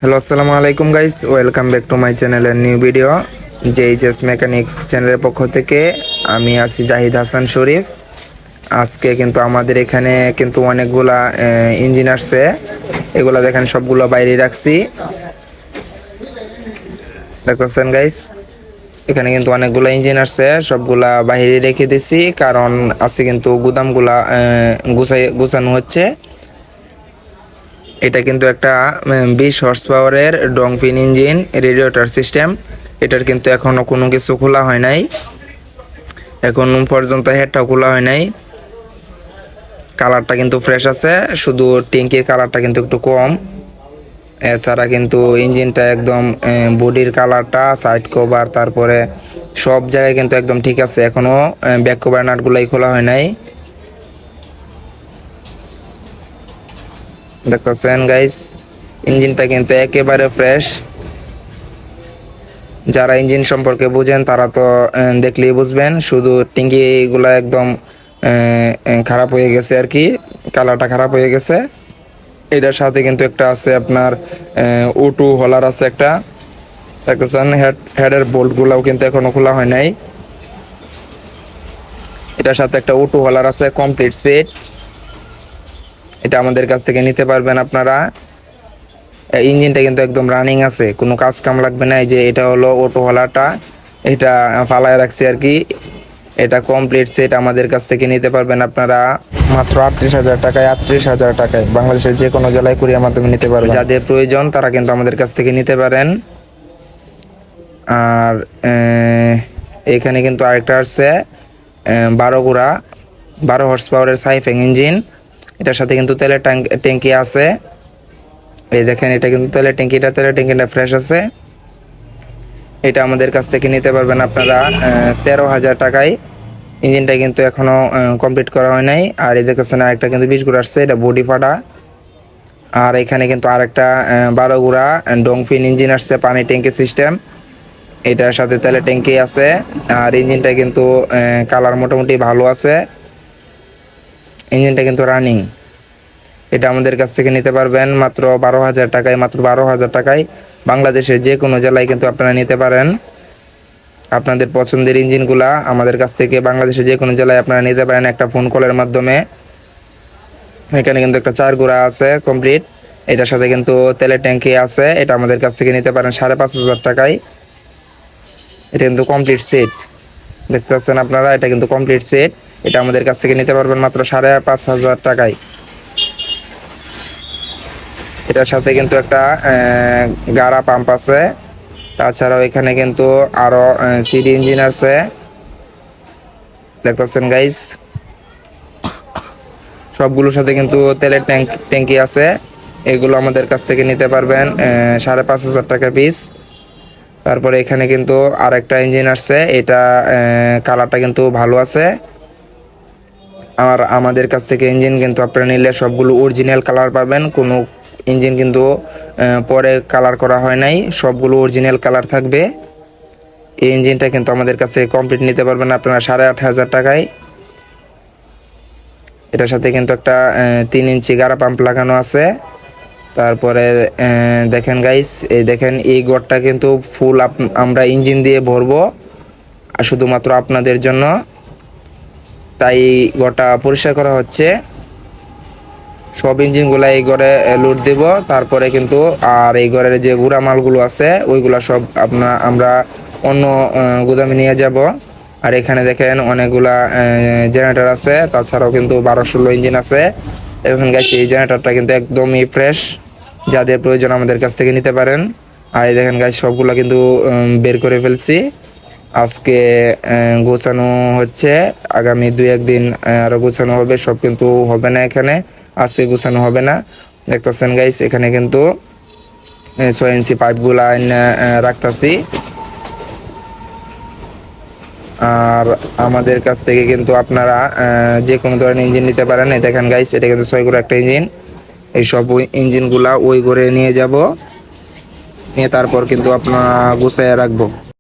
Hello আসসালামু আলাইকুম guys, welcome back to my চ্যানেলের নিউ ভিডিও। জেএইচএস মেকানিক চ্যানেলের পক্ষ থেকে আমি আছি জাহিদ হাসান শরীফ। আজকে কিন্তু আমাদের এখানে কিন্তু অনেকগুলা ইঞ্জিন আসছে, এগুলা দেখেন সবগুলো বাইরে রাখছি, দেখতেছেন গাইস। এখানে কিন্তু অনেকগুলো ইঞ্জিন আসছে, সবগুলা বাইরে রেখে দিছি, কারণ আজকে কিন্তু গুদামগুলা গুছানো হচ্ছে। এটা কিন্তু একটা 20 হর্স পাওয়ারের ডংফিন ইঞ্জিন রেডিয়েটর সিস্টেম। এটার কিন্তু এখনো কোনো কিছু খোলা হয় নাই, এখন পর্যন্ত হেডটাও খোলা হয় নাই। কালারটা কিন্তু ফ্রেশ আছে, শুধু ট্যাঙ্কির কালারটা কিন্তু একটু কম। এছাড়া কিন্তু ইঞ্জিনটা একদম বডির কালারটা, সাইড কভার, তারপরে সব জায়গায় কিন্তু একদম ঠিক আছে। এখনো ব্যাক কভার নাটগুলাই খোলা হয় নাই, দেখতেছেন গাইস। ইঞ্জিনটা কিন্তু একেবারে ফ্রেশ। যারা ইঞ্জিন সম্পর্কে বুঝেন তারা তো দেখলেই বুঝবেন, শুধু ট্যাঙ্কিগুলো একদম খারাপ হয়ে গেছে আর কি, কালারটা খারাপ হয়ে গেছে। এটার সাথে কিন্তু একটা আছে আপনার O2 হোলার আছে একটা, দেখতেছেন। হেডের বোল্টগুলোও কিন্তু এখনো খোলা হয় নাই। এটার সাথে একটা O2 হোলার আছে, কমপ্লিট সেট। এটা আমাদের কাছ থেকে নিতে পারবেন আপনারা। ইঞ্জিনটা কিন্তু একদম রানিং আছে, কোনো কাজ কাম লাগবে না। এই যে এটা হলো O2 হোলারটা, এটা ফালায় রাখছি আর কি। এটা কমপ্লিট সেট আমাদের কাছ থেকে নিতে পারবেন আপনারা মাত্র 38,000 টাকায়। 38,000 টাকায় বাংলাদেশের যে কোনো জেলায় কুরিয়ার মাধ্যমে নিতে পারবেন। যাদের প্রয়োজন তারা কিন্তু আমাদের কাছ থেকে নিতে পারেন। আর এখানে কিন্তু আরেকটা আছে 12 হর্স পাওয়ারের সাইফেং ইঞ্জিন। এটার সাথে কিন্তু তেলের ট্যাঙ্কি আছে, এই দেখেন। এটা কিন্তু তেলের ট্যাঙ্কিটা ফ্রেশ আছে। এটা আমাদের কাছ থেকে নিতে পারবেন আপনারা 13,000 টাকায়। ইঞ্জিনটা কিন্তু এখনো কমপ্লিট করা হয় নাই। আর এই দেখতেছেন আরেকটা কিন্তু 20 গুড়া আসছে, এটা বডি ফাটা। আর এখানে কিন্তু আরেকটা 12 গুড়া ডংফিন ইঞ্জিন আসছে, পানি ট্যাঙ্কি সিস্টেম। এটার সাথে তেলের ট্যাঙ্কি আছে। আর ইঞ্জিনটা কিন্তু কালার মোটামুটি ভালো আছে, ইঞ্জিনটা কিন্তু রানিং। এটা আমাদের কাছ থেকে নিতে পারবেন মাত্র 12,000 টাকায়। মাত্র 12,000 টাকায় বাংলাদেশের যে কোনো জেলায় কিন্তু আপনারা নিতে পারেন আপনাদের পছন্দের ইঞ্জিনগুলা আমাদের কাছ থেকে। বাংলাদেশের যে কোনো জেলায় আপনারা নিতে পারেন একটা ফোন কলের মাধ্যমে। এখানে কিন্তু একটা 4 গুড়া আছে কমপ্লিট, এটার সাথে কিন্তু তেলের ট্যাঙ্কি আছে। এটা আমাদের কাছ থেকে নিতে পারেন 5,500 টাকায়। এটা কিন্তু কমপ্লিট সেট, দেখতে পাচ্ছেন আপনারা। এটা কিন্তু কমপ্লিট সেট, এটা আমাদের কাছ থেকে নিতে পারবেন মাত্র 5,500 টাকায়। এটার সাথে কিন্তু একটা গাড়া পাম্প আছে। তাছাড়াও এখানে কিন্তু আরো সিডি ইঞ্জিন আছে, দেখতেছেন গাইস। সবগুলোর সাথে কিন্তু তেলের ট্যাঙ্কি আছে। এগুলো আমাদের কাছ থেকে নিতে পারবেন 5,500 টাকা পিস। তারপরে এখানে কিন্তু আরেকটা ইঞ্জিন আসছে, এটা কালারটা কিন্তু ভালো আছে। আর আমাদের কাছ থেকে ইঞ্জিন কিন্তু আপনারা নিলে সবগুলো অরিজিনাল কালার পাবেন, কোনো ইঞ্জিন কিন্তু পরে কালার করা হয় নাই, সবগুলো অরিজিনাল কালার থাকবে। এই ইঞ্জিনটা কিন্তু আমাদের কাছে কমপ্লিট নিতে পারবেন আপনারা 8,500 টাকায়। এটার সাথে কিন্তু একটা 3 ইঞ্চি গাড়া পাম্প লাগানো আছে। তারপরে দেখেন গাইস, এই দেখেন এই গড়টা কিন্তু ফুল আমরা ইঞ্জিন দিয়ে ভরবো শুধুমাত্র আপনাদের জন্য, তাই গড়টা পরিষ্কার করা হচ্ছে। সব ইঞ্জিনগুলো এই ঘরে লোড দেব, তারপরে কিন্তু আর এই ঘরের যে গুঁড়া মালগুলো আছে ওইগুলা সব আমরা অন্য গুদামে নিয়ে যাব। আর এখানে দেখেন অনেকগুলা জেনারেটর আছে, তাছাড়াও কিন্তু 12-16 ইঞ্জিন আছে। এখন গাইস এই জেনারেটরটা কিন্তু একদমই ফ্রেশ, যাদের প্রয়োজন আমাদের কাছ থেকে নিতে পারেন। আর এই দেখেন গাইস সবগুলা কিন্তু বের করে ফেলছি, আজকে গোছানো হচ্ছে। আগামী 2-1 দিন আরো গোছানো হবে, সব কিন্তু হবে না এখানে, আজকে গোছানো হবে না। দেখতেছেন গাইস এখানে কিন্তু 6 ইঞ্চি পাইপগুলা রাখতেছি। আর আমাদের কাছ থেকে কিন্তু আপনারা যে কোনো ধরনের ইঞ্জিন নিতে পারেন। এই দেখেন গাইস এটা কিন্তু 6 গুঁড়া একটা ইঞ্জিন। এই সব ইঞ্জিনগুলা ওই করে নিয়ে যাব, নিয়ে তারপর কিন্তু আপনারা গুছাইয়া রাখবো।